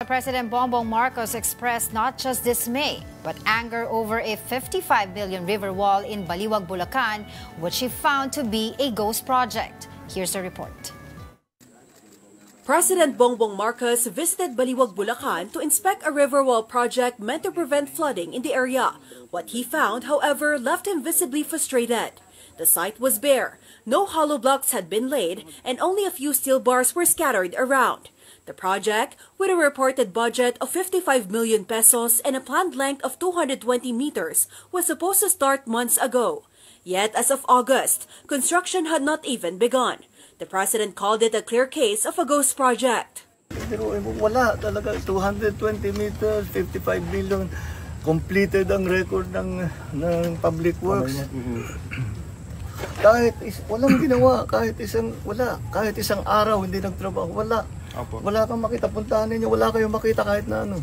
President Bongbong Marcos expressed not just dismay, but anger over a 55 billion river wall in Baliwag, Bulacan, which he found to be a ghost project. Here's a report. President Bongbong Marcos visited Baliwag, Bulacan to inspect a river wall project meant to prevent flooding in the area. What he found, however, left him visibly frustrated. The site was bare, no hollow blocks had been laid, and only a few steel bars were scattered around. The project, with a reported budget of 55 million pesos and a planned length of 220 meters, was supposed to start months ago. Yet, as of August, construction had not even begun. The president called it a clear case of a ghost project. Pero wala talaga, 220 meters, 55 million, completed ang record ng Public Works. Walang ginawa, kahit isang araw hindi nagtrabaho, wala. Wala kang makita, puntahan ninyo, wala kayong makita kahit na ano.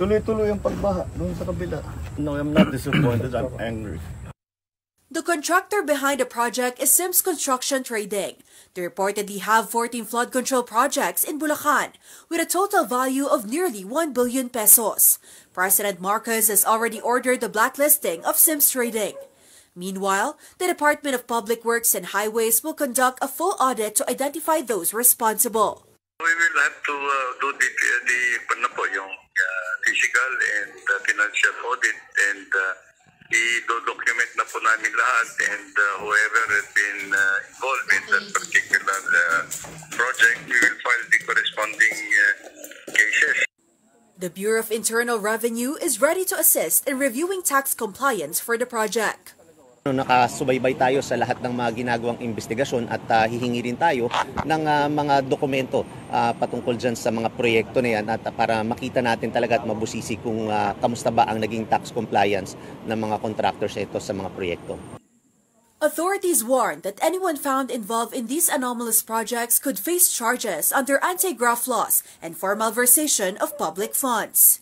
Tuloy-tuloy ang pagbaha doon sa kabila. No, I'm not disappointed, I'm angry. The contractor behind the project is Sims Construction Trading. They reportedly have 14 flood control projects in Bulacan with a total value of nearly 1 billion pesos. President Marcos has already ordered the blacklisting of Sims Trading. Meanwhile, the Department of Public Works and Highways will conduct a full audit to identify those responsible. We will have to do yung physical and financial audit, and i-document na po namin lahat, and whoever has been involved in that particular project, we will file the corresponding cases. The Bureau of Internal Revenue is ready to assist in reviewing tax compliance for the project. Nakasubaybay tayo sa lahat ng mga ginagawang investigasyon at hihingi rin tayo ng mga dokumento patungkol dyan sa mga proyekto na yan at para makita natin talaga at mabusisi kung kamusta ba ang naging tax compliance ng mga contractors ito sa mga proyekto. Authorities warned that anyone found involved in these anomalous projects could face charges under anti-graft laws and for malversation of public funds.